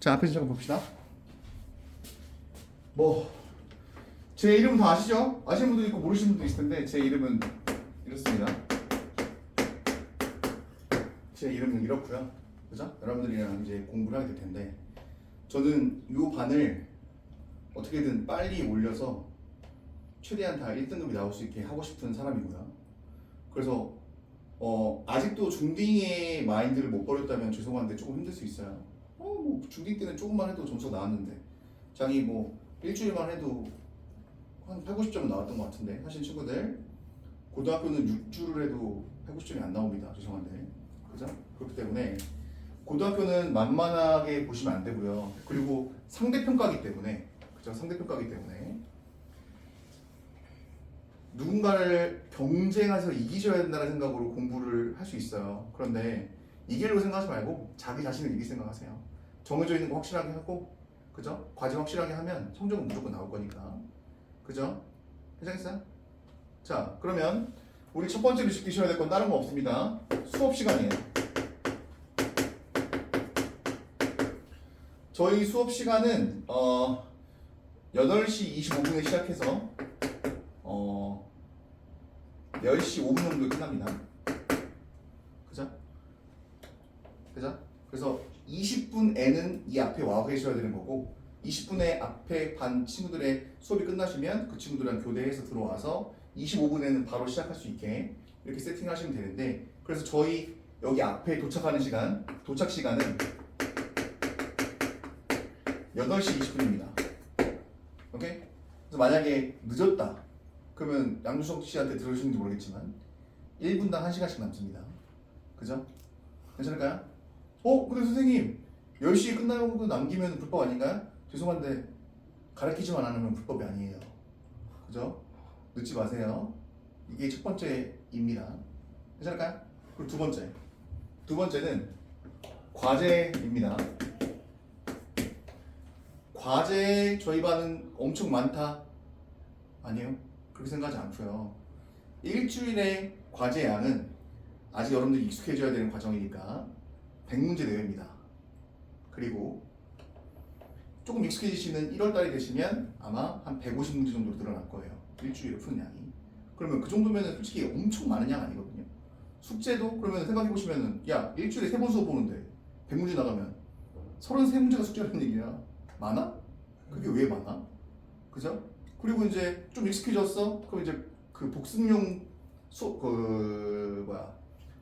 자, 앞에서 잠깐 봅시다. 제 이름 다 아시죠? 아시는 분도 있고 모르시는 분도 있을 텐데 제 이름은 이렇습니다. 제 이름은 이렇고요. 그죠? 여러분들이랑 이제 공부를 하게 될 텐데 저는 이 반을 어떻게든 빨리 올려서 최대한 다 1등급이 나올 수 있게 하고 싶은 사람이고요. 그래서 아직도 중딩의 마인드를 못 버렸다면 죄송한데 조금 힘들 수 있어요. 뭐 중딩 때는 조금만 해도 점수가 나왔는데 장이 뭐 일주일만 해도 한 150점은 나왔던 것 같은데 하신 친구들 고등학교는 6주를 해도 150점이 안 나옵니다. 죄송한데 그죠? 그렇기 때문에 고등학교는 만만하게 보시면 안 되고요. 그리고 상대평가기 때문에 그죠? 상대평가기 때문에 누군가를 경쟁해서 이기셔야 된다는 생각으로 공부를 할 수 있어요. 그런데 이길로 생각하지 말고 자기 자신을 이길 생각하세요. 정해져 있는 거 확실하게 하고 그죠? 과제 확실하게 하면 성적은 무조건 나올 거니까 그죠? 괜찮겠어요? 자 그러면 우리 첫 번째로 지키셔야 될 건 다른 거 없습니다. 수업 시간이에요. 저희 수업 시간은 8시 25분에 시작해서 10시 5분 정도에 끝납니다. 그죠? 그죠? 그래서 20분에는 이 앞에 와 계셔야 되는 거고 20분에 앞에 반 친구들의 수업이 끝나시면 그 친구들이랑 교대해서 들어와서 25분에는 바로 시작할 수 있게 이렇게 세팅하시면 되는데 그래서 저희 여기 앞에 도착하는 시간, 도착 시간은 8시 20분입니다. 오케이? 그래서 만약에 늦었다 그러면 양주석 씨한테 들으시는지 모르겠지만 1분당 1시간씩 남습니다. 그죠? 괜찮을까요? 근데 선생님 10시에 끝나고 남기면 불법 아닌가요? 죄송한데 가르치지만 않으면 불법이 아니에요. 그죠? 늦지 마세요. 이게 첫 번째입니다. 괜찮을까요? 그리고 두 번째는 과제입니다. 과제 저희 반은 엄청 많다? 아니요. 그렇게 생각하지 않고요. 일주일의 과제 양은 아직 여러분들이 익숙해져야 되는 과정이니까 100문제 내외입니다. 그리고 조금 익숙해지시는 1월달이 되시면 아마 한 150문제 정도 늘어날 거예요. 일주일에 푸는 양이. 그러면 그 정도면 솔직히 엄청 많은 양 아니거든요. 숙제도 그러면 생각해보시면은 야 일주일에 3번 수업 보는데 100문제 나가면 33문제가 숙제라는 얘기야. 많아? 그게 왜 많아? 그죠? 그리고 이제 좀 익숙해졌어? 그럼 이제 그 복습용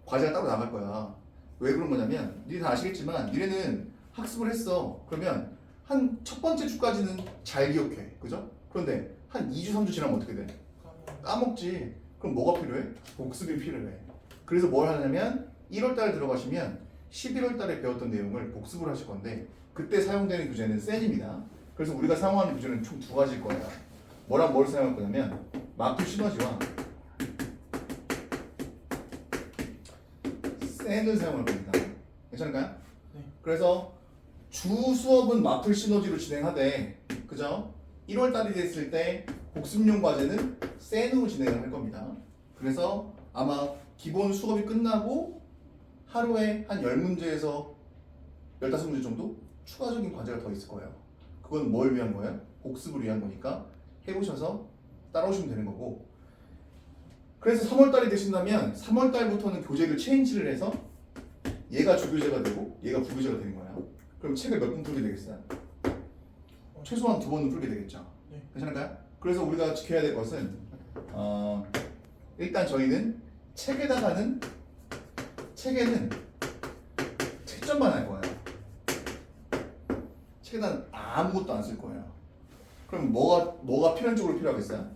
과제가 따로 나갈 거야. 왜 그런 거냐면 니네 다 아시겠지만 니네는 학습을 했어. 그러면 한 첫 번째 주까지는 잘 기억해. 그죠? 그런데 한 2주, 3주 지나면 어떻게 돼? 까먹지. 그럼 뭐가 필요해? 복습이 필요해. 그래서 뭘 하냐면 1월달 들어가시면 11월달에 배웠던 내용을 복습을 하실 건데 그때 사용되는 교재는 센입니다. 그래서 우리가 사용하는 교재는 총 2가지일 거예요. 뭐랑 뭘 사용할 거냐면 마크 시너지와 센을 사용할 겁니다. 괜찮을까요? 네. 그래서 주 수업은 마플 시너지로 진행하되 그죠? 1월달이 됐을 때 복습용 과제는 센으로 진행을 할 겁니다. 그래서 아마 기본 수업이 끝나고 하루에 한 10문제에서 15문제 정도 추가적인 과제가 더 있을 거예요. 그건 뭘 위한 거예요? 복습을 위한 거니까 해보셔서 따라오시면 되는 거고 그래서 3월달이 되신다면 3월달부터는 교재를 체인지를 해서 얘가 주교재가 되고 얘가 부교재가 되는 거예요. 그럼 책을 몇 번 풀게 되겠어요? 최소한 2번은 풀게 되겠죠. 네. 괜찮을까요? 그래서 우리가 지켜야 될 것은 일단 저희는 책에는 채점만 할 거예요. 책에다 아무것도 안 쓸 거예요. 그럼 뭐가 필연적으로 필요하겠어요?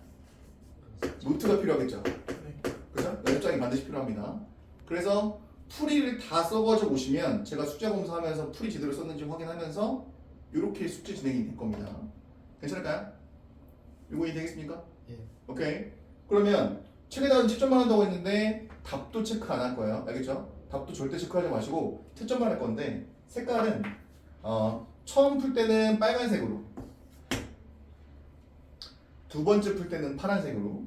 노트가 필요하겠죠. 네. 그죠? 연습장이 반드시 필요합니다. 그래서 풀이를 다 써가지고 오시면 제가 숙제 검사하면서 풀이 제대로 썼는지 확인하면서 이렇게 숙제 진행이 될 겁니다. 괜찮을까요? 이거 이해되겠습니까? 예. 오케이. 그러면 책에다가 채점만 한다고 했는데 답도 체크 안 할 거예요. 알겠죠? 답도 절대 체크하지 마시고 채점만 할 건데 색깔은 처음 풀 때는 빨간색으로 두 번째 풀 때는 파란색으로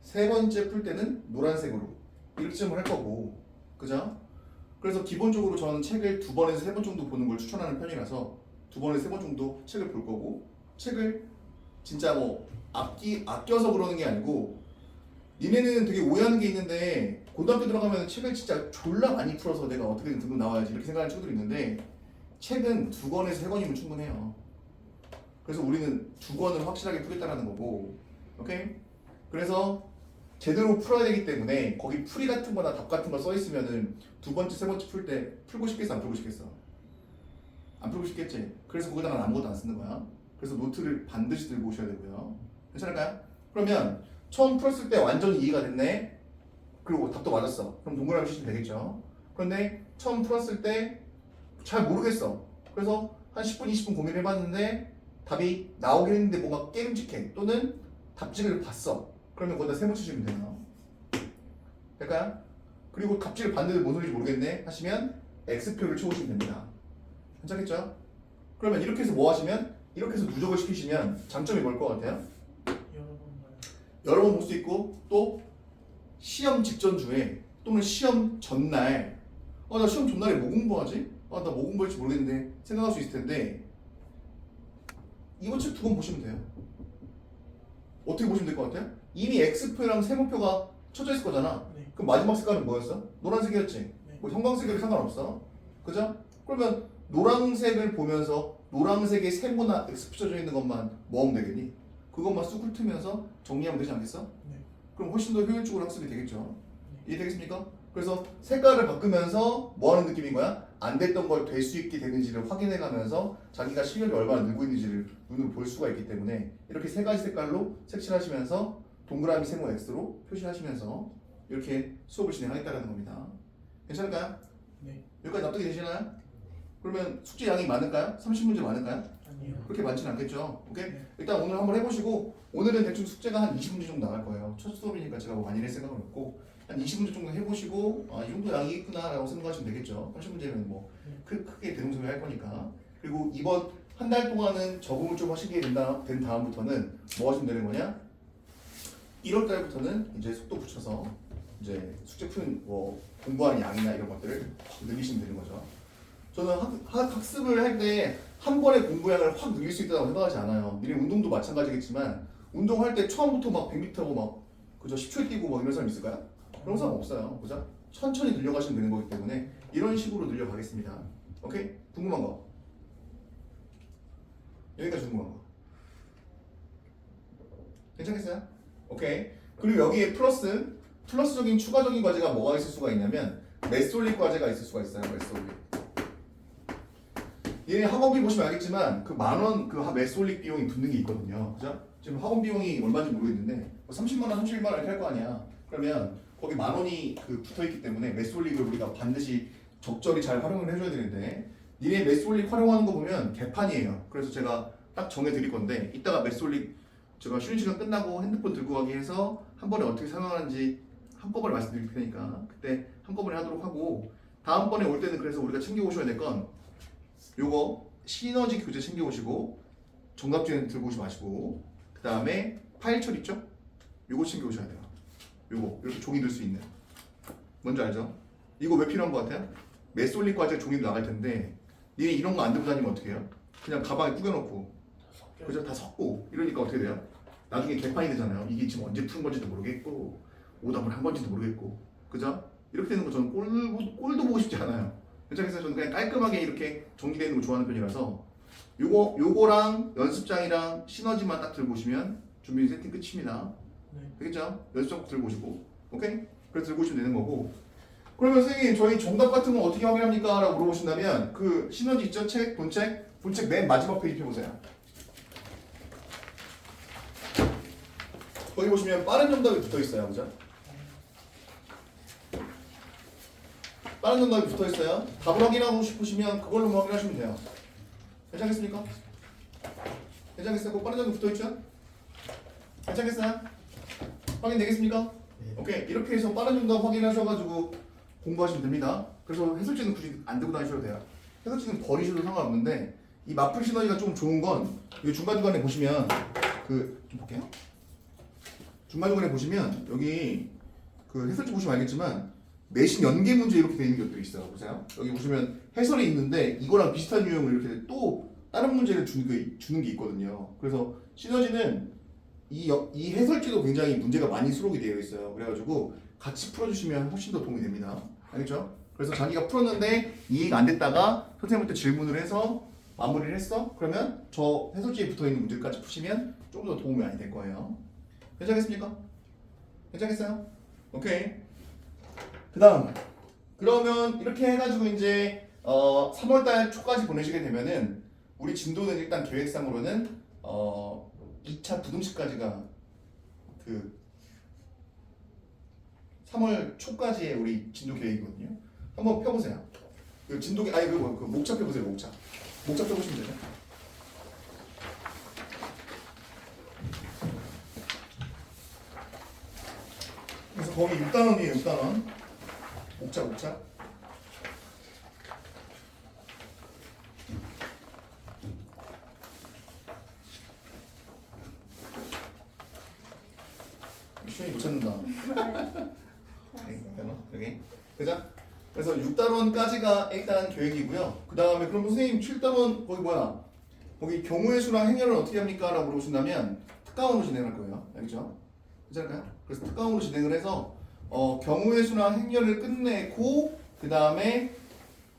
세 번째 풀 때는 노란색으로 이렇게 점을 할 거고 그죠? 그래서 기본적으로 저는 책을 2번에서 3번 정도 보는 걸 추천하는 편이라서 2번에서 3번 정도 책을 볼 거고, 책을 진짜 뭐 아껴서 그러는 게 아니고, 니네는 되게 오해하는 게 있는데 고등학교 들어가면 책을 진짜 졸라 많이 풀어서 내가 어떻게든 등급 나와야지 이렇게 생각하는 친구들이 있는데, 책은 2권에서 3권이면 충분해요. 그래서 우리는 2권을 확실하게 풀겠다라는 거고, 오케이? 그래서 제대로 풀어야 되기 때문에 거기 풀이 같은 거나 답 같은 거 써 있으면은 2번째, 3번째 풀 때 풀고 싶겠어, 안 풀고 싶겠어? 안 풀고 싶겠지? 그래서 거기다가 아무것도 안 쓰는 거야. 그래서 노트를 반드시 들고 오셔야 되고요. 괜찮을까요? 그러면 처음 풀었을 때 완전히 이해가 됐네? 그리고 답도 맞았어. 그럼 동그라미 치시면 되겠죠? 그런데 처음 풀었을 때 잘 모르겠어. 그래서 한 10분, 20분 고민을 해봤는데 답이 나오긴 했는데 뭔가 깨름직해. 또는 답지를 봤어. 그러면 거기다 3번 치시면 돼요. 될까요? 그리고 답지를 봤는데 뭔 소리인지 모르겠네 하시면 X표를 쳐보시면 됩니다. 괜찮겠죠? 그러면 이렇게 해서 뭐 하시면, 이렇게 해서 누적을 시키시면 장점이 뭘 것 같아요? 여러 번 볼 수 있고, 또 시험 직전 주에 또는 시험 전날 나 시험 전날에 뭐 공부하지? 나 뭐 공부할지 모르겠는데 생각할 수 있을 텐데, 이번 책 2번 보시면 돼요. 어떻게 보시면 될 것 같아요? 이미 X표랑 세모표가 쳐져 있을 거잖아. 네. 그럼 마지막 색깔은 뭐였어? 노란색이었지? 네. 뭐 형광색이랑 상관없어. 그죠? 그러면 노란색을 보면서 노란색의 세모나 X표 쳐져 있는 것만 모으면 되겠니? 그것만 쑥 훑으면서 정리하면 되지 않겠어? 네. 그럼 훨씬 더 효율적으로 학습이 되겠죠. 이해되겠습니까? 그래서 색깔을 바꾸면서 뭐 하는 느낌인 거야? 안 됐던 걸 될 수 있게 되는지를 확인해 가면서 자기가 실력이 얼마나 늘고 있는지를 눈으로 볼 수가 있기 때문에 이렇게 3가지 색깔로 색칠하시면서 동그라미 세모 X로 표시하시면서 이렇게 수업을 진행하겠다는 겁니다. 괜찮을까요? 네. 여기까지 납득이 되시나요? 그러면 숙제 양이 많을까요? 30문제 많을까요? 아니요. 그렇게 많지는 않겠죠. 오케이? 네. 일단 오늘 한번 해보시고, 오늘은 대충 숙제가 한 20문제 정도 나갈 거예요. 첫 수업이니까 제가 뭐 많이 낼 생각은 없고 한 20문제 정도 해보시고 이 정도 양이 있구나 라고 생각하시면 되겠죠. 30문제는 뭐 크게 대동소이 할 거니까. 그리고 이번 한 달 동안은 적응을 좀 하시게 된 다음부터는 뭐 하시면 되는 거냐? 1월 달부터는 이제 속도 붙여서 이제 숙제 푸는 뭐 공부하는 양이나 이런 것들을 늘리시면 되는 거죠. 저는 학습을 할 때 한 번에 공부량을 확 늘릴 수 있다고 생각하지 않아요. 니네 운동도 마찬가지겠지만 운동할 때 처음부터 막 100m고 막 그저 10초에 뛰고 막 이런 사람 있을까요? 그런 사람 없어요. 그죠? 천천히 늘려가시면 되는 거기 때문에 이런 식으로 늘려가겠습니다. 오케이? 궁금한 거? 여기까지 궁금한 거? 괜찮겠어요? 오케이. 그리고 여기에 플러스적인 추가적인 과제가 뭐가 있을 수가 있냐면 메솔릭 과제가 있을 수가 있어요. 메솔릭. 얘네 학원비 보시면 알겠지만 그 10,000원 그 메솔릭 비용이 붙는 게 있거든요. 그죠? 지금 학원 비용이 얼마인지 모르겠는데 뭐 30만 원, 31만 원 이렇게 할 거 아니야. 그러면 거기 10,000원이 그 붙어 있기 때문에 메솔릭을 우리가 반드시 적절히 잘 활용을 해줘야 되는데, 니네 메솔릭 활용하는 거 보면 개판이에요. 그래서 제가 딱 정해 드릴 건데 이따가 메솔릭 제가 쉬는 시간 끝나고 핸드폰 들고 가기 해서 한 번에 어떻게 사용하는지 한꺼번에 말씀드릴 테니까 그때 한꺼번에 하도록 하고, 다음번에 올 때는 그래서 우리가 챙겨 오셔야 될 건 요거 시너지 교재 챙겨 오시고, 정답지는 들고 오지 마시고, 그 다음에 파일철 있죠? 요거 챙겨 오셔야 돼요. 요거 이렇게 종이 들 수 있는, 뭔지 알죠? 이거 왜 필요한 것 같아요? 메솔릭 과제 종이도 나갈 텐데 니네 이런 거 안 들고 다니면 어떻게 해요? 그냥 가방에 꾸겨놓고 그죠? 다 섞고 이러니까 어떻게 돼요? 나중에 개판이 되잖아요. 이게 지금 언제 푼 건지도 모르겠고 오답을 한 건지도 모르겠고, 그죠? 이렇게 되는 거 저는 꼴도 보고 싶지 않아요. 괜찮겠어요? 저는 그냥 깔끔하게 이렇게 정리되는 거 좋아하는 편이라서 요거랑 연습장이랑 시너지만 딱 들고 오시면 준비 세팅 끝입니다. 네. 되겠죠? 연습장 들고 오시고, 오케이? 그래서 들고 오시면 되는 거고. 그러면 선생님 저희 정답 같은 건 어떻게 확인합니까? 라고 물어보신다면 그 시너지 있죠? 책, 본책 맨 마지막 페이지 펴보세요. 거기 보시면 빠른 정답이 붙어 있어요. 그죠? 빠른 정답이 붙어 있어요. 답을 확인하고 싶으시면 그걸로 확인하시면 돼요. 괜찮겠습니까? 괜찮겠어요? 그 빠른 정답 붙어 있죠? 괜찮겠어요? 확인되겠습니까? 네. 오케이. 이렇게 해서 빠른 정답 확인하셔가지고 공부하시면 됩니다. 그래서 해설지는 굳이 안 들고 다니셔도 돼요. 해설지는 버리셔도 상관없는데 이 마플 시너지가 좀 좋은 건 이 중간중간에 보시면 좀 볼게요. 중간중간에 보시면 여기 그 해설지 보시면 알겠지만 내신 연계 문제 이렇게 되어 있는 것들이 있어요. 보세요. 여기 보시면 해설이 있는데 이거랑 비슷한 유형을 이렇게 또 다른 문제를 주는 게 있거든요. 그래서 시너지는 이 해설지도 굉장히 문제가 많이 수록이 되어 있어요. 그래가지고 같이 풀어주시면 훨씬 더 도움이 됩니다. 알겠죠? 그래서 자기가 풀었는데 이해가 안 됐다가 선생님한테 질문을 해서 마무리를 했어? 그러면 저 해설지에 붙어있는 문제까지 푸시면 조금 더 도움이 많이 될 거예요. 괜찮겠습니까? 괜찮겠어요? 오케이. 그 다음 그러면 이렇게 해가지고 이제 3월달 초까지 보내시게 되면은 우리 진도는 일단 계획상으로는 2차 부등식까지가 그 3월 초까지의 우리 진도 계획이거든요. 한번 펴보세요. 그 진도 아니 그 목차 펴보세요. 목차 펴보시면 되죠. 그래서 거기 6단원이에요. 6단원 목차 시원히 못 찾는다. 여기 그죠? 그래서 6단원까지가 일단 계획이고요. 그 다음에 그럼 선생님 7단원 거기 뭐야? 거기 경우의 수랑 행렬은 어떻게 합니까? 라고 물어보신다면 특강으로 진행할 거예요. 알겠죠? 괜찮을까요? 그래서 특강으로 진행을 해서 경우의 수랑 행렬을 끝내고 그 다음에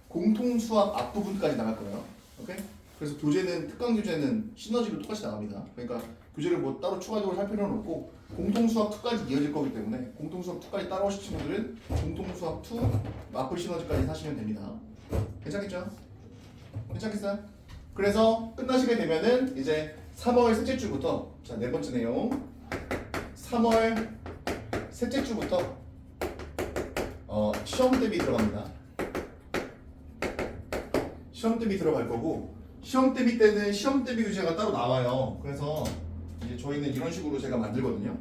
공통수학 앞부분까지 나갈 거예요. 오케이? 그래서 교재는 특강 교재는 시너지로 똑같이 나갑니다. 그러니까 교재를 뭐 따로 추가적으로 할 필요는 없고 공통수학 2까지 이어질 거기 때문에 공통수학 2까지 따라오실 친구들은 공통수학 2 마플 시너지까지 사시면 됩니다. 괜찮겠죠? 괜찮겠어요? 그래서 끝나시게 되면은 이제 3월 셋째 주부터 자, 네 번째 내용 3월 셋째 주부터 시험 대비 들어갑니다. 시험 대비 들어갈 거고 시험 대비 때는 시험 대비 교재가 따로 나와요. 그래서 이제 저희는 이런 식으로 제가 만들거든요.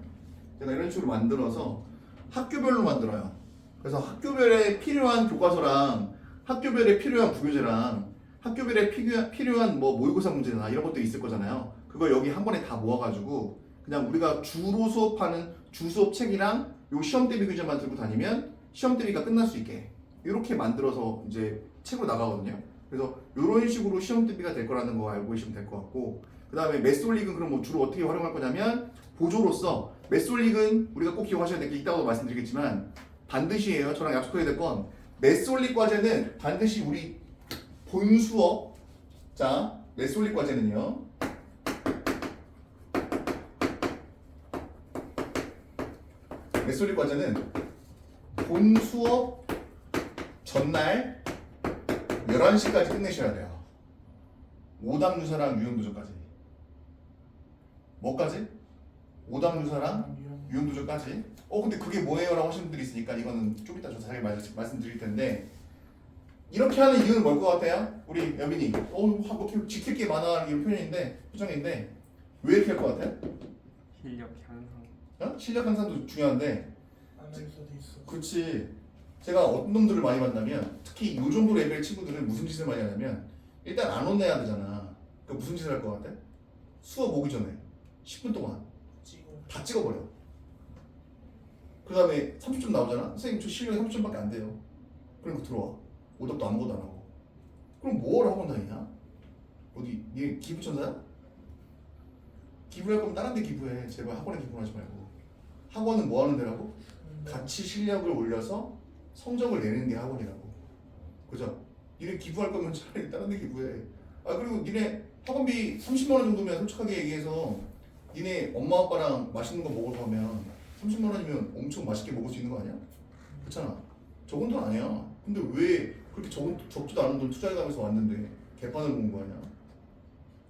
제가 이런 식으로 만들어서 학교별로 만들어요. 그래서 학교별에 필요한 교과서랑 학교별에 필요한 부교재랑 학교별에 필요한 뭐 모의고사 문제나 이런 것도 있을 거잖아요. 그걸 여기 한 번에 다 모아가지고 그냥 우리가 주로 수업하는 주수업 책이랑 요 시험 대비 교재만 들고 다니면 시험 대비가 끝날 수 있게 이렇게 만들어서 이제 책으로 나가거든요. 그래서 이런 식으로 시험 대비가 될 거라는 거 알고 계시면 될 것 같고 그 다음에 매스올릭은 그럼 뭐 주로 어떻게 활용할 거냐면 보조로서 매스올릭은 우리가 꼭 기억하셔야 될 게 있다고 말씀드리겠지만 반드시 해요. 저랑 약속해야 될 건 매스올릭 과제는 반드시 우리 본 수업 자 매스올릭 과제는요 매스올릭 과제는 본 수업 전날 11시까지 끝내셔야 돼요. 오답유사랑 유형도전까지. 뭐까지? 오답유사랑 유형도전까지. 근데 그게 뭐예요? 라고 하시는 분들이 있으니까 이거는 좀 이따 좀 자세히 말씀드릴 텐데 이렇게 하는 이유는 뭘 것 같아요? 우리 여빈이 뭐 지킬 게 많아 이런 표정인데 왜 이렇게 할 것 같아요? 실력 향상. 실력 향상도 중요한데 아나운서도 있어. 그렇지. 제가 어떤 놈들을 많이 만나면 특히 요 정도 레벨 친구들은 무슨 짓을 많이 하냐면 일단 안 혼내야 되잖아. 그러니까 무슨 짓을 할 것 같아? 수업 오기 전에 10분 동안 다 찍어버려. 그 다음에 30점 나오잖아. 선생님 저 실력이 30점밖에 안 돼요. 그럼 들어와. 오답도 아무것도 안 하고. 그럼 뭐하러 학원 다니냐? 어디 얘 기부천사야? 기부할 거면 다른 데 기부해. 제발 학원에 기부하지 말고. 학원은 뭐 하는 데라고? 같이 실력을 올려서 성적을 내는 게 학원이라고. 그죠? 니네 기부할 거면 차라리 다른 데 기부해. 그리고 니네 학원비 30만 원 정도면 솔직하게 얘기해서 니네 엄마 아빠랑 맛있는 거 먹을 거면 30만 원이면 엄청 맛있게 먹을 수 있는 거 아니야? 그렇잖아. 적은 돈 아니야. 근데 왜 그렇게 적지도 않은 돈 투자해가면서 왔는데 개판을 본 거 아니야?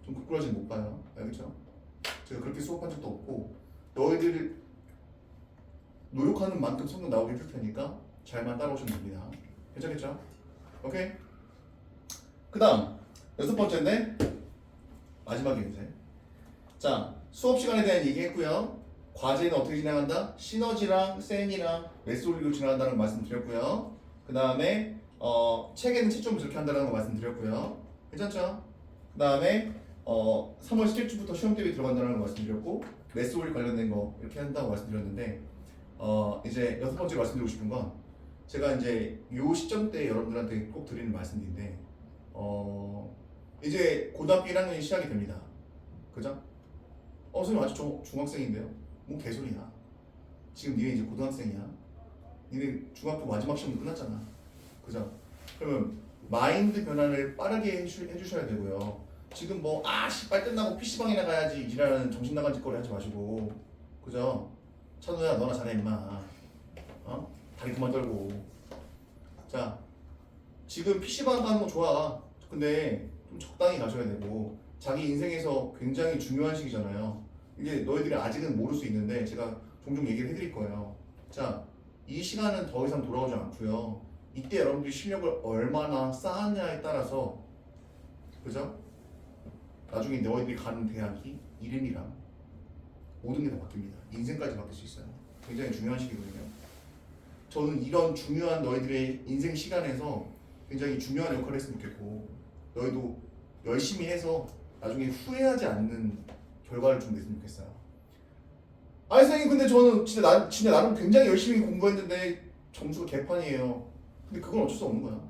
좀 부끄러워지 못 봐요. 알겠죠? 제가 그렇게 수업한 적도 없고 너희들 노력하는 만큼 성적 나오게 해줄 테니까 잘만 따라오시면 됩니다. 괜찮겠죠? 오케이? 그 다음 6번째인데 마지막이에요 이제. 자 수업 시간에 대한 얘기 했고요. 과제는 어떻게 진행한다? 시너지랑 센이랑 매스올릭으로 진행한다는 거 말씀드렸고요. 그 다음에 책에는 채점을 저렇게 한다는 거 말씀드렸고요. 괜찮죠? 그 다음에 3월 17주부터 시험 대비 들어간다는 거 말씀드렸고 매스올릭 관련된 거 이렇게 한다고 말씀드렸는데 이제 6번째로 말씀드리고 싶은 건 제가 이제 요 시점 때 여러분들한테 꼭 드리는 말씀인데 이제 고등학교 1학년이 시작이 됩니다. 그죠? 선생님 아직 중학생인데요? 뭔 개소리야. 지금 니네 이제 고등학생이야. 니네 중학교 마지막 시험 끝났잖아. 그죠? 그러면 마인드 변화를 빠르게 해주셔야 되고요. 지금 뭐 빨 끝나고 PC방이나 가야지 이지라는 정신 나간 짓거리 하지 마시고. 그죠? 찬우야 너나 잘해 임마. 다리 그만 떨고. 자, 지금 PC방 가는 거 좋아. 근데 좀 적당히 가셔야 되고, 자기 인생에서 굉장히 중요한 시기잖아요. 이게 너희들이 아직은 모를 수 있는데 제가 종종 얘기를 해드릴 거예요. 자, 이 시간은 더 이상 돌아오지 않고요. 이때 여러분들이 실력을 얼마나 쌓았냐에 따라서, 그죠? 나중에 너희들이 가는 대학이 이름이랑 모든 게 다 바뀝니다. 인생까지 바뀔 수 있어요. 굉장히 중요한 시기거든요. 저는 이런 중요한 너희들의 인생 시간에서 굉장히 중요한 역할을 했으면 좋겠고, 너희도 열심히 해서 나중에 후회하지 않는 결과를 좀 냈으면 좋겠어요. 아니 선생님, 근데 저는 진짜 나름 굉장히 열심히 공부했는데 점수가 개판이에요. 근데 그건 어쩔 수 없는 거야.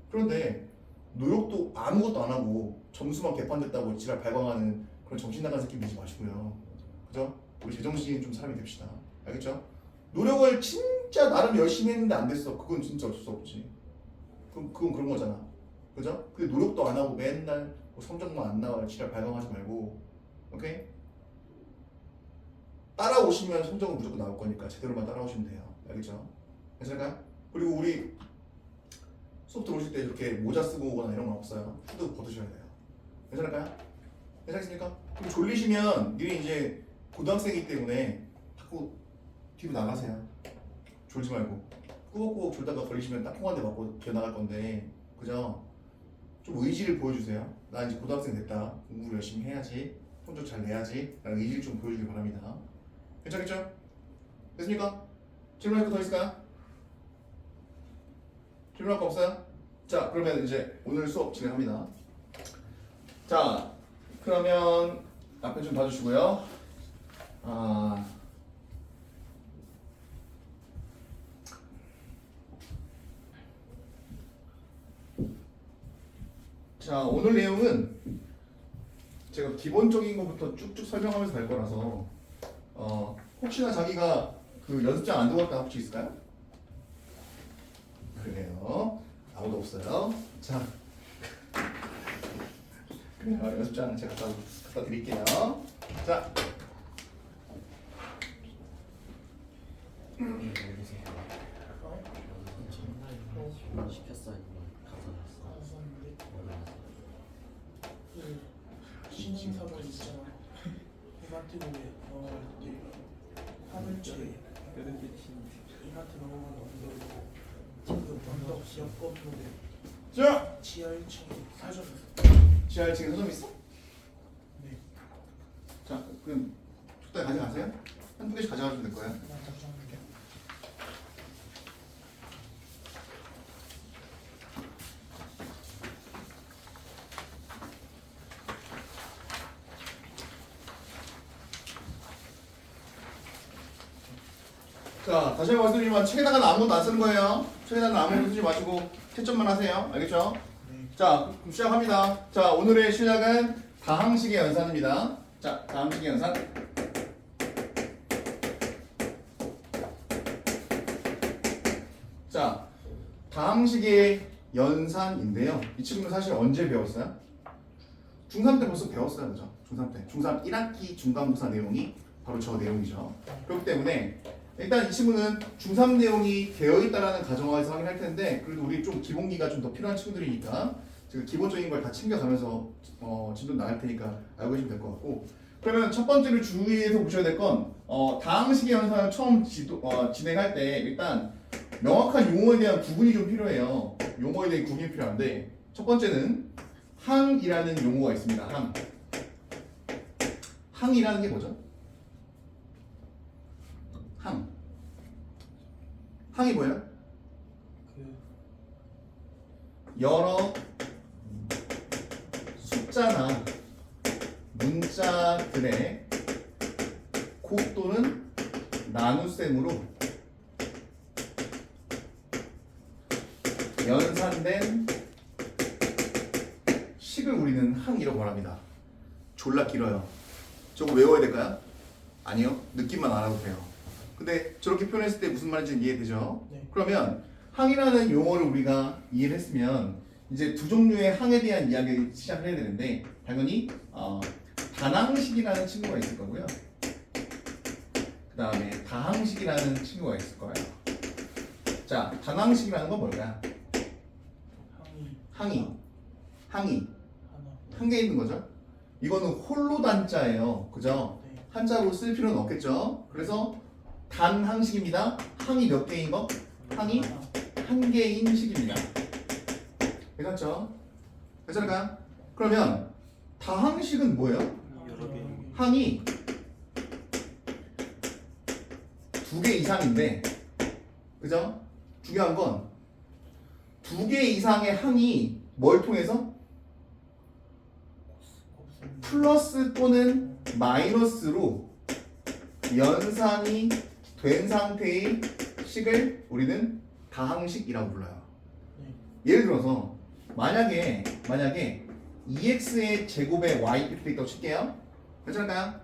그런데 노력도 아무것도 안 하고 점수만 개판 됐다고 지랄 발광하는 그런 정신 나간 새끼 되지 마시고요. 그죠? 우리 제정신인 좀 사람이 됩시다. 알겠죠? 노력을 진짜 나름 열심히 했는데 안 됐어. 그건 진짜 어쩔 수 없지. 그건 그런 거잖아. 그죠? 근데 노력도 안 하고 맨날 뭐 성적만 안 나와 지랄 발광하지 말고, 오케이? 따라오시면 성적은 무조건 나올 거니까 제대로만 따라오시면 돼요. 알겠죠? 괜찮을까요? 그리고 우리 수업 들어오실 때 이렇게 모자 쓰고 오거나 이런 건 없어요. 후드 벗으셔야 돼요. 괜찮을까요? 괜찮습니까? 그럼 졸리시면 니네 이제 고등학생이기 때문에 자꾸 뒤로 나가세요. 졸지 말고. 꾸벅꾸벅 졸다가 걸리시면 딱 콩 한 대 맞고 기어나갈 건데, 그죠? 좀 의지를 보여주세요. 나 이제 고등학생 됐다. 공부를 열심히 해야지. 성적 잘 내야지. 라는 의지를 좀 보여주길 바랍니다. 괜찮겠죠? 됐습니까? 질문할 거 더 있을까요? 질문할 거 없어요? 자, 그러면 이제 오늘 수업 진행합니다. 자, 그러면 앞에 좀 봐주시고요. 자, 오늘 내용은 제가 기본적인 것부터 쭉쭉 설명하면서 갈 거라서 혹시나 자기가 그 연습장 안 두고 갔다 혹시 있을까요? 그래요. 아무도 없어요. 자, 그래요. 연습장 제가 갖다 드릴게요. 자, 시켰어 이거 가져왔어. 신인사고 있잖아. 이마트 고에 넘어갈 때 화물차에 이마트 넘어가는 언덕이고 지금 언덕 지역 건물에 자, 지하 1층에 사전 있어. 지하 1층에 서점 있어? 네. 자, 그럼 적당히 가져가세요. 한두 개씩 가져가시면 될 거예요. 나 잠시만요. 자, 다시 한번 말씀드리지만 책에다가는 아무것도 안 쓰는 거예요. 책에다가는 아무것도 쓰지 마시고 채점만 하세요. 알겠죠? 네. 자, 그럼 시작합니다. 자, 오늘의 시작은 다항식의 연산입니다. 자, 다항식의 연산. 자, 다항식의 연산인데요. 이 친구는 사실 언제 배웠어요? 중3 때 벌써 배웠어요. 그죠? 중3 때. 중3 1학기 중간고사 내용이 바로 저 내용이죠. 그렇기 때문에 일단 이 친구는 중3 내용이 되어있다라는 가정하에서 확인할 텐데, 그래도 우리 좀 기본기가 좀 더 필요한 친구들이니까 제가 기본적인 걸 다 챙겨가면서 진도 나갈 테니까 알고 계시면 될 것 같고, 그러면 첫 번째로 주의해서 보셔야 될 건 다항식의 연산을 처음 진행할 때 일단 명확한 용어에 대한 구분이 좀 필요해요. 용어에 대한 구분이 필요한데, 첫 번째는 항이라는 용어가 있습니다. 항. 항이라는 게 뭐죠? 항이 뭐예요? 여러 숫자나 문자들의 곱 또는 나눗셈으로 연산된 식을 우리는 항이라고 말합니다. 졸라 길어요. 저거 외워야 될까요? 아니요. 느낌만 알아도 돼요. 근데 저렇게 표현했을 때 무슨 말인지 이해되죠? 네. 그러면 항이라는 용어를 우리가 이해를 했으면 이제 두 종류의 항에 대한 이야기를 시작을 해야 되는데 당연히 단항식이라는 친구가 있을 거고요. 그 다음에 다항식이라는 친구가 있을 거예요. 자, 단항식이라는 건 뭘까요? 항이 하나. 한 개 있는 거죠. 이거는 홀로 단자예요. 그죠? 네. 한자로 쓸 필요는 없겠죠. 그래서 단항식입니다. 항이 몇 개인 거? 항이 하나. 한 개인 식입니다. 괜찮죠? 괜찮을까요? 그러면 다항식은 뭐예요? 여러 개. 항이 두 개 이상인데, 그죠? 중요한 건 두 개 이상의 항이 뭘 통해서? 플러스 또는 마이너스로 연산이 된 상태의 식을 우리는 다항식이라고 불러요. 예를 들어서 만약에 2x의 제곱에 y 이렇게 돼 있다고 칠게요. 괜찮을까요?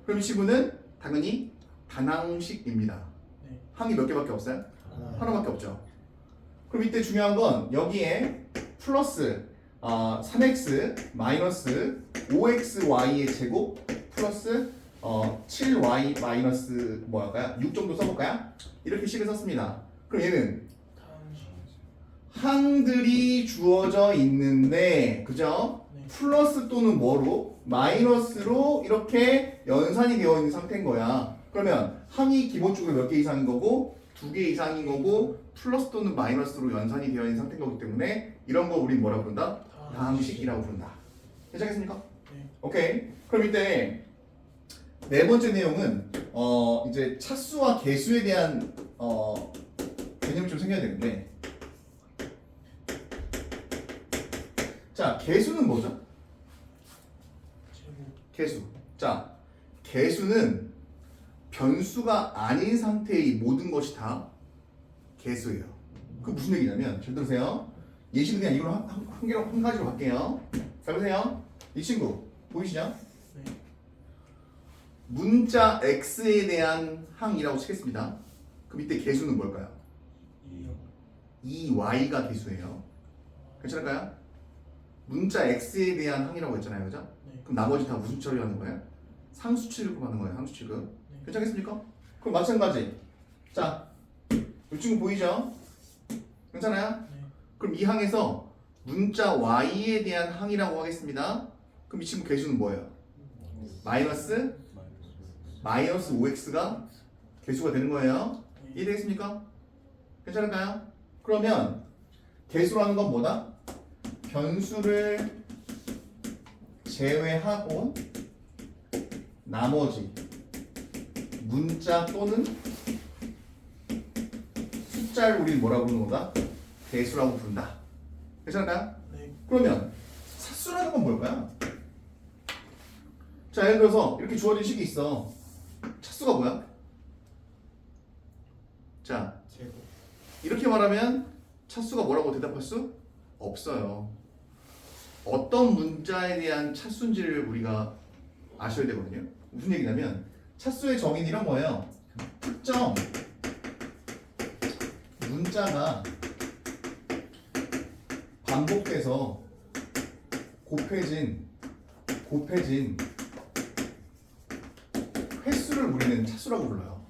그럼 이 친구는 당연히 단항식입니다. 네. 항이 몇 개밖에 없어요? 하나밖에 없죠. 그럼 이때 중요한 건 여기에 플러스 3x 마이너스 5xy의 제곱 플러스 7y 마이너스 뭐랄까요? 6 정도 써볼까요? 이렇게 식을 썼습니다. 그럼 얘는 항들이 주어져 있는데, 그죠? 네. 플러스 또는 뭐로? 마이너스로 이렇게 연산이 되어 있는 상태인 거야. 그러면 항이 기본적으로 몇 개 이상인 거고, 2개 이상인 거고, 플러스 또는 마이너스로 연산이 되어 있는 상태인 거기 때문에 이런 거 우린 뭐라 부른다? 다항식이라고 부른다. 괜찮겠습니까? 네. 오케이. 그럼 이때 네 번째 내용은 이제 차수와 개수에 대한 개념이 좀 생겨야 되는데, 자, 개수는 뭐죠? 제곱. 개수. 자, 개수는 변수가 아닌 상태의 모든 것이 다 개수예요. 그 무슨 얘기냐면, 잘 들으세요. 예시는 그냥 이걸로 한 가지로 갈게요. 잘 보세요. 이 친구 보이시죠? 네. 문자 x에 대한 항이라고 치겠습니다. 그럼 이때 개수는 뭘까요? 2요. 2y가 개수예요. 괜찮을까요? 문자 x에 대한 항이라고 했잖아요, 그죠? 네. 그럼 나머지 다 무슨 처리하는 거예요? 상수 취급하는 거예요, 상수 취급. 네. 괜찮겠습니까? 그럼 마찬가지. 자, 이 친구 보이죠? 괜찮아요? 네. 그럼 이 항에서 문자 y에 대한 항이라고 하겠습니다. 그럼 이 친구 개수는 뭐예요? 마이너스 5x가 개수가 되는 거예요. 네. 이해되겠습니까? 괜찮을까요? 그러면 개수라는 건 뭐다? 변수를 제외하고 나머지 문자 또는 숫자를 우리는 뭐라고 부르는 거다? 개수라고 부른다. 괜찮을까요? 네. 그러면 차수라는 건 뭘까요? 자, 예를 들어서 이렇게 주어진 식이 있어. 차수가 뭐야? 자, 제곱. 이렇게 말하면 차수가 뭐라고 대답할 수 없어요. 어떤 문자에 대한 차수인지를 우리가 아셔야 되거든요. 무슨 얘기냐면 차수의 정의는 뭐예요? 특정 문자가 반복돼서 곱해진 횟수를 우리는 차수라고 불러요.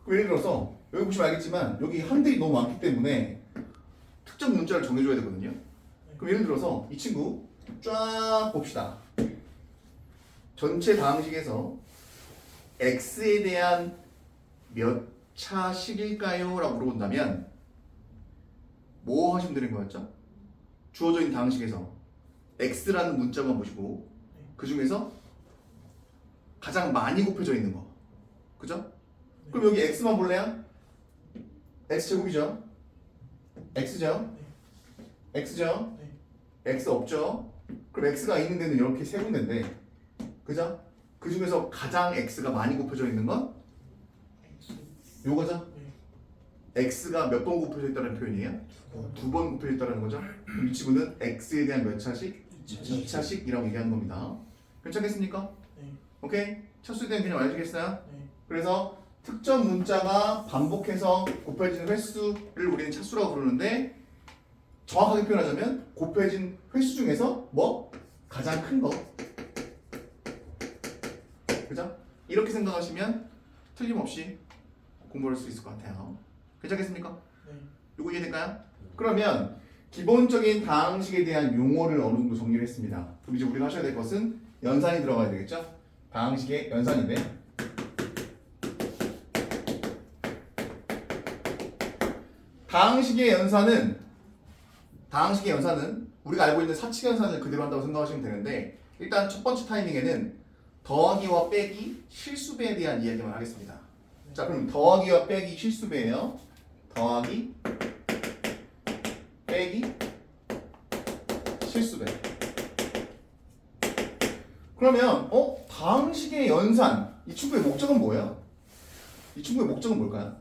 예를 들어서 여기 보시면 알겠지만 여기 항들이 너무 많기 때문에 특정 문자를 정해줘야 되거든요. 그럼 예를 들어서 이 친구 쫙 봅시다. 전체 다항식에서 x에 대한 몇 차식일까요? 라고 물어본다면 뭐 하시면 되는 거였죠? 주어져 있는 다항식에서 x라는 문자만 보시고 그 중에서 가장 많이 곱해져 있는 거, 그죠? 그럼 여기 x만 볼래요? x제곱이죠? x죠? x죠? x 없죠? 그럼 x가 있는 데는 이렇게 세 군데인데, 그죠? 그 중에서 가장 x가 많이 곱해져 있는 건 X. 요거죠? 네. x가 몇 번 곱해져 있다는 표현이에요? 2번 곱해져 있다는 거죠? 그럼 이 친구는 x에 대한 몇 차식? 2차식이라고 얘기하는 겁니다. 괜찮겠습니까? 네. 오케이? 차수에 대한 개념 알려주겠어요? 네. 그래서 특정 문자가 반복해서 곱해지는 횟수를 우리는 차수라고 부르는데 정확하게 표현하자면 곱해진 횟수 중에서 뭐? 가장 큰 거. 그죠? 이렇게 생각하시면 틀림없이 공부할 수 있을 것 같아요. 괜찮겠습니까? 네. 이거 이해될까요? 그러면 기본적인 다항식에 대한 용어를 어느 정도 정리를 했습니다. 그럼 이제 우리가 하셔야 될 것은 연산이 들어가야 되겠죠? 다항식의 연산인데 다항식의 연산은 우리가 알고 있는 사칙 연산을 그대로 한다고 생각하시면 되는데 일단 첫 번째 타이밍에는 더하기와 빼기 실수배에 대한 이야기만 하겠습니다. 자, 그럼 더하기와 빼기 실수배예요. 더하기 빼기 실수배. 그러면 다항식의 연산 이 친구의 목적은 뭐예요? 이 친구의 목적은 뭘까요?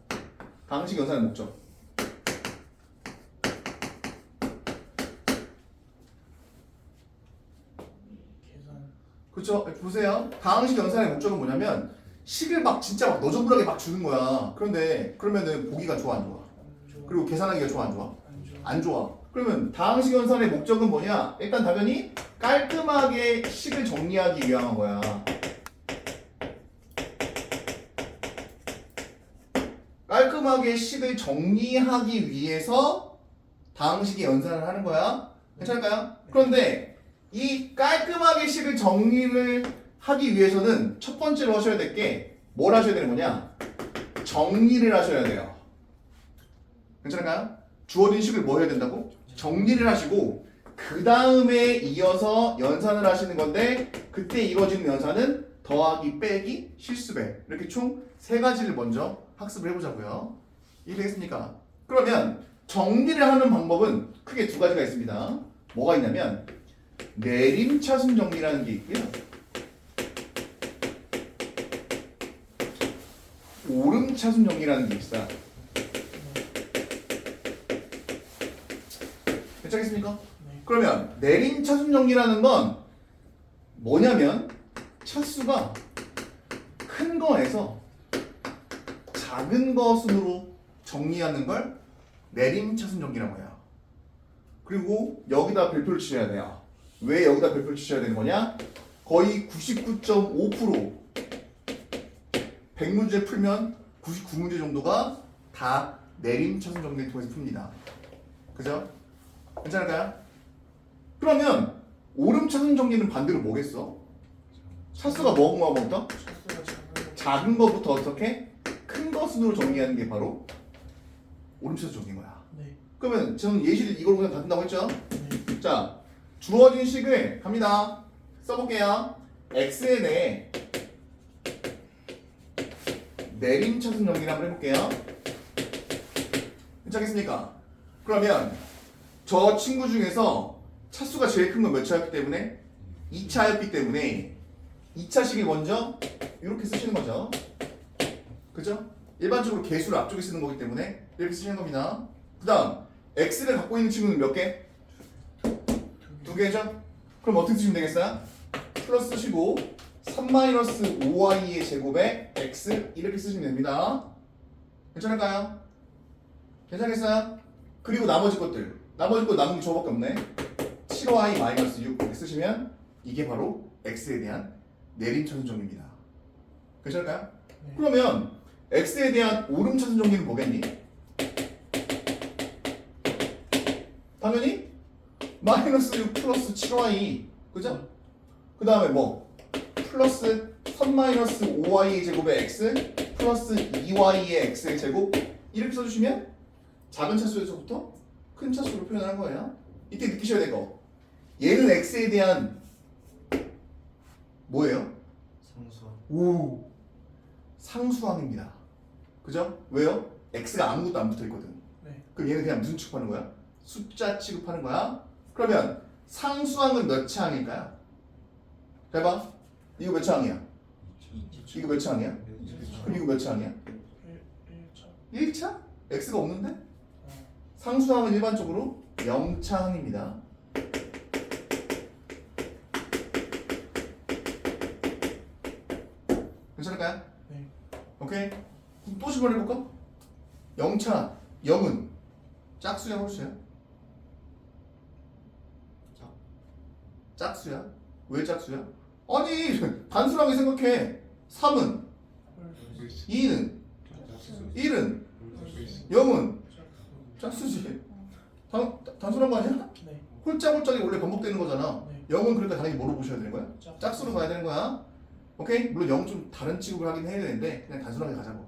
다항식 연산의 목적. 계산. 그렇죠? 보세요. 다항식 연산의 목적은 뭐냐면 식을 막 진짜 막 너저분하게 막 주는 거야. 그런데 그러면은 보기가 좋아 안 좋아? 안 좋아. 그리고 계산하기가 좋아 안 좋아? 안 좋아. 안 좋아. 그러면 다항식 연산의 목적은 뭐냐? 일단 당연히 깔끔하게 식을 정리하기 위한 거야. 깔끔하게 식을 정리하기 위해서 다항식의 연산을 하는 거야. 괜찮을까요? 그런데 이 깔끔하게 식을 정리를 하기 위해서는 첫 번째로 하셔야 될 게 뭘 하셔야 되는 거냐? 정리를 하셔야 돼요. 괜찮을까요? 주어진 식을 뭐 해야 된다고? 정리를 하시고 그 다음에 이어서 연산을 하시는 건데 그때 이루어지는 연산은 더하기, 빼기, 실수배 이렇게 총 3가지를 먼저 학습을 해보자고요. 이해되겠습니까? 그러면 정리를 하는 방법은 크게 2가지가 있습니다. 뭐가 있냐면 내림차순 정리라는 게 있고요. 오름차순 정리라는 게 있어요. 괜찮겠습니까? 네. 그러면 내림차순 정리라는 건 뭐냐면 차수가 큰 거에서 작은 거 순으로 정리하는 걸 내림차순 정리라고 해요. 그리고 여기다 별표를 치셔야 돼요. 왜 여기다 별표를 치셔야 되는 거냐? 거의 99.5% 100문제 풀면 99문제 정도가 다 내림차순 정리를 통해서 풉니다. 그죠? 괜찮을까요? 그러면 오름차순 정리는 반대로 뭐겠어? 차수가 뭐부터? 차수가 작은 거부터 어떻게? 큰 거 순으로 정리하는 게 바로 오름차순 정리인 거야. 네. 그러면 저는 예시를 이걸 그냥 다 든다고 했죠? 네. 자, 주어진 식을 갑니다. 써볼게요. xn에 내림차순 정리를 한번 해볼게요. 괜찮겠습니까? 그러면 저 친구 중에서 차수가 제일 큰 건 몇 차였기 때문에 2차였기 때문에 2차식을 먼저 이렇게 쓰시는 거죠. 그죠? 일반적으로 개수를 앞쪽에 쓰는 거기 때문에 이렇게 쓰시는 겁니다. 그 다음 x를 갖고 있는 친구는 몇 개? 2개죠? 그럼 어떻게 쓰시면 되겠어요? 플러스 쓰시고 3-5y의 제곱에 x 이렇게 쓰시면 됩니다. 괜찮을까요? 괜찮겠어요? 그리고 나머지 거 남은 게 저밖에 없네. 7y-6 이렇게 쓰시면 이게 바로 x에 대한 내림차순 정리입니다. 괜찮을까요? 네. 그러면 x에 대한 오름차순 정리는 뭐겠니? 당연히 -6 플러스 7y 그죠? 그 다음에 뭐 플러스 3-5y의 제곱에 x 플러스 2y의 x의 제곱 이렇게 써주시면 작은 차수에서부터 큰 차수로 표현하는 거예요. 이때 느끼셔야 될 거 얘는 x에 대한 뭐예요? 상수. 상수항입니다. 그죠? 왜요? x가 아무것도 안 붙어있거든. 네. 그럼 얘는 그냥 무슨 취급하는 거야? 숫자 취급하는 거야. 그러면 상수항은 몇 차항일까요? 잘 봐. 이거 몇 차항이야? 이거 몇 차항이야? 그럼 이거 몇 차항이야? 1차. 1차? x가 없는데? 상수항은 일반적으로 0차 항입니다. 괜찮을까요? 네. 오케이. 그럼 또 질문해볼까? 0차 0은 짝수야 홀수야? 짝수야? 왜 짝수야? 아니 단순하게 생각해. 3은 2는 1은 0은 짝수지. 단순한 거 아니야? 네. 홀짝홀짝이 원래 반복되는 거잖아. 네. 0은 그러니까 당연히 뭐로 보셔야 되는 거야? 짝수로 가야 되는 거야. 오케이? 물론 0은 좀 다른 취급을 하긴 해야 되는데 그냥 단순하게 가자고.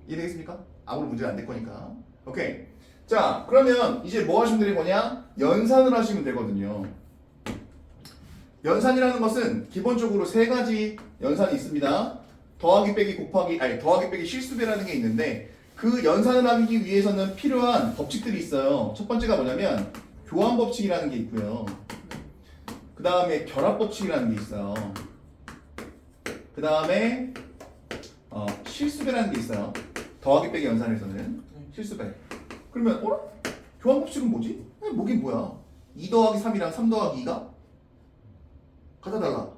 이해되겠습니까? 아무런 문제가 안 될 거니까. 오케이. 자 그러면 이제 뭐 하시면 되는 거냐? 연산을 하시면 되거든요. 연산이라는 것은 기본적으로 세 가지 연산이 있습니다. 더하기 빼기 곱하기 아니 더하기 빼기 실수배라는 게 있는데 그 연산을 하기 위해서는 필요한 법칙들이 있어요. 첫 번째가 뭐냐면 교환 법칙이라는 게 있고요. 그 다음에 결합 법칙이라는 게 있어요. 그 다음에 실수배라는 게 있어요. 더하기 빼기 연산에서는 실수배. 그러면 교환 법칙은 뭐지? 뭐긴 뭐야? 2 더하기 3이랑 3 더하기 2가 같아 달라.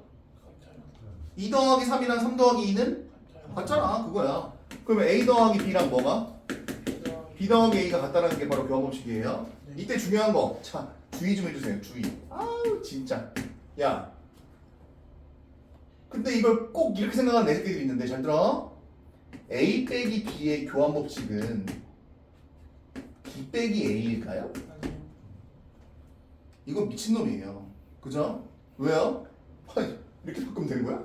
2 더하기 3이랑 3 더하기 2는 같잖아. 그거야. 그러면 A 더하기 B랑 뭐가? B 더하기 A가 같다라는 게 바로 교환 법칙이에요. 이때 중요한 거. 자, 주의 좀 해주세요. 주의. 아우 진짜. 야. 근데 이걸 꼭 이렇게 생각하는 내 새끼들이 있는데 잘 들어. A 빼기 B의 교환 법칙은 B 빼기 A일까요? 이거 미친놈이에요. 그죠? 왜요? 이렇게 바꾸면 되는 거야?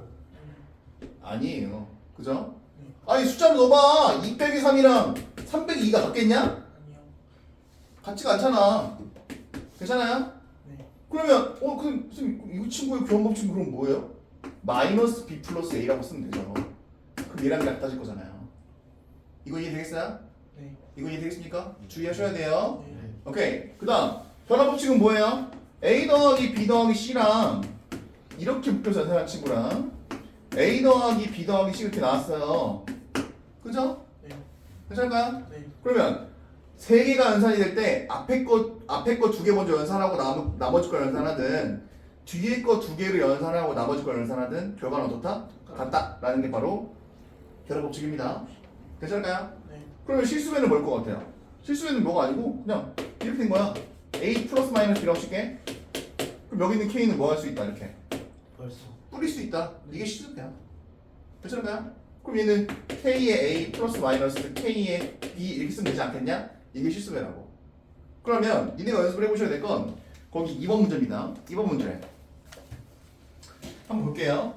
아니에요. 그죠? 아니 숫자를 넣어봐. 2 빼기 3이랑 3 빼기 2가 같겠냐? 아니요. 같지가 않잖아. 괜찮아요? 네. 그러면 선생님 이 친구의 교환 법칙은 그럼 뭐예요? 마이너스 B 플러스 A라고 쓰면 되죠. 그럼 얘랑 같아질 거잖아요. 이거 이해되겠어요? 네. 이거 이해되겠습니까? 주의하셔야 돼요. 네. 오케이. 그 다음 변화 법칙은 뭐예요? A 더하기 B 더하기 C랑 이렇게 묶여서 연산한 친구랑 A 더하기 B 더하기 C 이렇게 나왔어요. 그죠? 네. 괜찮을까요? 네. 그러면 세 개가 연산이 될 때 앞에 거 두 개 먼저 연산하고 나머지 거 연산하든 뒤에 거 두 개를 연산하고 나머지 거 연산하든 결과는 어떻다? 같다라는 게 바로 결합 법칙입니다. 괜찮을까요? 네. 그러면 실수배는 뭘 것 같아요? 실수배는 뭐가 아니고 그냥 이렇게 된 거야. A 플러스 마이너스 B라고 칠게. 그럼 여기 있는 K는 뭐 할 수 있다 이렇게 벌써. 뿌릴 수 있다. 이게 실수배야. 괜찮을까요? 그럼 얘는 K의 A 플러스 마이너스 K의 B 이렇게 쓰면 되지 않겠냐? 이게 실수배라고. 그러면 니네가 연습을 해보셔야 될 건 거기 2번 문제입니다. 2번 문제 한번 볼게요.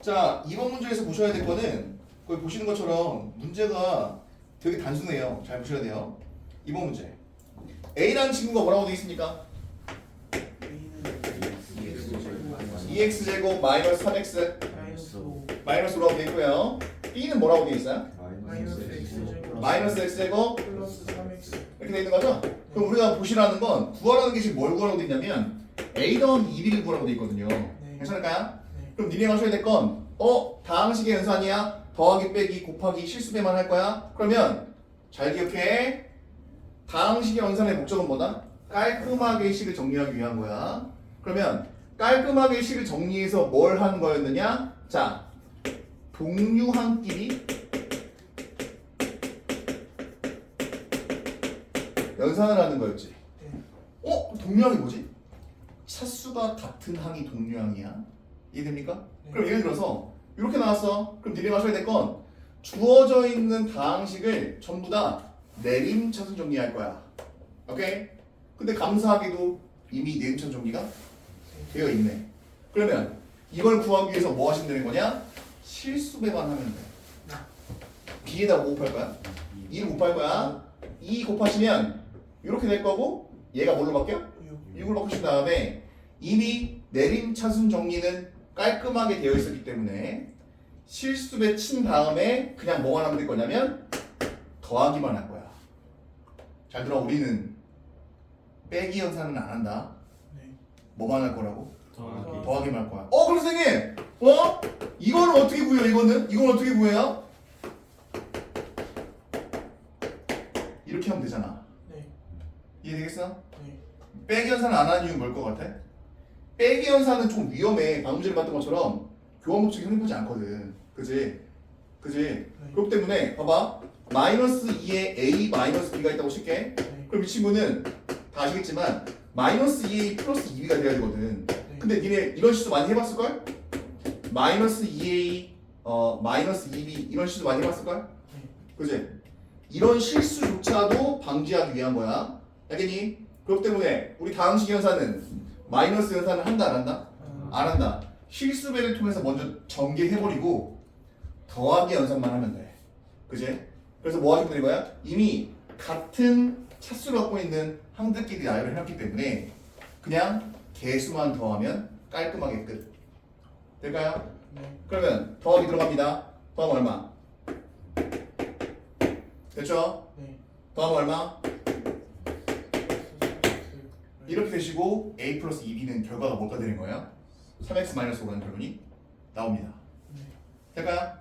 자 2번 문제에서 보셔야 될 거는 거기 보시는 것처럼 문제가 되게 단순해요. 잘 보셔야 돼요. 2번 문제 A라는 친구가 뭐라고 되어 있습니까? A는 2x제곱 마이너스 3x 마이너스 5. 마이너스 5라고 되어 있고요. B는 뭐라고 되어 있어요? 마이너스 x제곱 마이너스 x제곱 플러스 3x. 이렇게 되어 있는 거죠? 그럼 우리가 보시라는 건 구하라는 게 지금 뭘 구하라고 되어 있냐면 A 더하기 2B를 구하라고 되어 있거든요. 괜찮을까요? 네. 그럼 니네가 하셔야 될 건 다항식의 연산이야? 더하기 빼기 곱하기 실수배만 할 거야? 그러면 잘 기억해. 다항식의 연산의 목적은 뭐다? 깔끔하게 식을 정리하기 위한 거야. 그러면 깔끔하게 식을 정리해서 뭘 하는 거였느냐? 자, 동류항끼리 연산을 하는 거였지. 동류항이 뭐지? 차수가 같은 항이 동류항이야. 이해됩니까? 네. 그럼 예를 들어서 이렇게 나왔어. 그럼 니네가 하셔야 될 건 주어져 있는 다항식을 전부 다 내림차순 정리할 거야. 오케이? 근데 감사하게도 이미 내림차순 정리가 되어 있네. 그러면 이걸 구하기 위해서 뭐 하시면 되는 거냐? 실수배만 하면 돼. B에다가 뭐 곱할 거야? 2를 곱할 거야. 2 곱하시면 이렇게 될 거고 얘가 뭘로 바뀌어? 6을 바꾸신 다음에 이미 내림차순 정리는 깔끔하게 되어 있었기 때문에 실수배 친 다음에 그냥 뭐가 남을 거냐면 더하기만 할 거야. 잘 들어. 우리는 빼기 연산은 안 한다. 네. 뭐만 할 거라고? 더하기. 더하기만 할 거야. 그럼 선생님 이거는 어떻게 구해요? 이건 어떻게 구해요? 되잖아. 네. 이해되겠어? 네. 빼기 연산을 안 하는 이유는 뭘 것 같아? 빼기 연산은 좀 위험해. 방금 전에 봤던 것처럼 교환 법칙이 성립하지 않거든. 그지? 그지? 네. 그렇기 때문에 봐봐. 마이너스 2에 a 마이너스 b가 있다고 칠게. 네. 그럼 이 친구는 다 아시겠지만 마이너스 2a 플러스 2b가 돼야 되거든. 네. 근데 니네 이런 식도 많이 해봤을걸? 마이너스 2a 마이너스 2b 이런 식도 많이 해봤을걸? 네. 그지? 이런 실수조차도 방지하기 위한 거야. 알겠니? 그렇기 때문에 우리 다항식 연산은 마이너스 연산을 한다 안 한다? 안 한다. 실수배를 통해서 먼저 전개해버리고 더하기 연산만 하면 돼. 그지? 그래서 뭐 하시면 되는 거야? 이미 같은 차수를 갖고 있는 항들끼리 나열을 해놨기 때문에 그냥 개수만 더하면 깔끔하게 끝. 될까요? 네. 그러면 더하기 들어갑니다. 더하면 얼마? 됐죠? 네. 더하면 얼마? 이렇게 되시고 a 플러스 2b는 결과가 뭐가 되는 거예요? 3x 마이너스 5라는 결론이 나옵니다. 네. 될까요?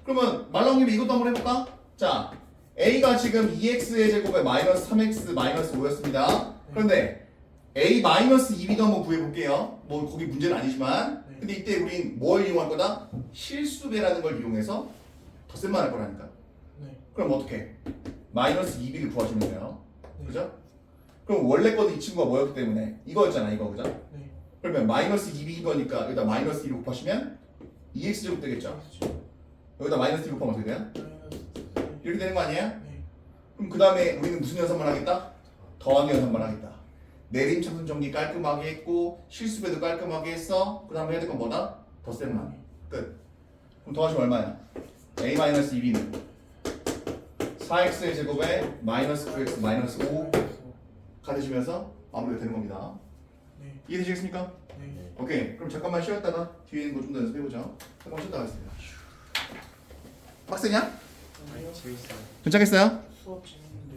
그러면 말 나온 김에 이것도 한번 해볼까? 자, a가 지금 2x의 제곱에 마이너스 3x 마이너스 5였습니다. 그런데 a 마이너스 2b도 한번 구해볼게요. 뭐 거기 문제는 아니지만 네. 근데 이때 우린 뭘 이용할 거다? 실수배라는 걸 이용해서 덧셈만 할 거라니까. 네. 그럼 어떻게? 마이너스 2b를 구하시면 돼요. 네. 그죠? 그럼 원래 거는 이 친구가 뭐였기 때문에 이거였잖아 이거 그죠? 네. 그러면 마이너스 2b인 거니까 여기다 마이너스 2를 곱하시면 2x제곱 되겠죠? 여기다 마이너스 2 곱하면 어떻게 돼요? 이렇게 되는 거 아니에요? 네. 그럼 그 다음에 우리는 무슨 연산만 하겠다? 더하기 연산만 하겠다. 내림차순 정리 깔끔하게 했고 실수배도 깔끔하게 했어. 그 다음에 해야 될 건 뭐다? 덧셈만. 끝. 그럼 더하시면 얼마야? a-2b는 4x의 제곱에 마이너스 9x 마이너스 5가 되시면서 마무리가 되는 겁니다. 네. 이해되시겠습니까? 네. 오케이. 그럼 잠깐만 쉬었다가 뒤에 있는 거 좀 더 연습해보죠. 잠깐만 쉬었다 가겠습니다. 빡세냐? 아니요. 재밌어요. 괜찮겠어요? 수업 진행.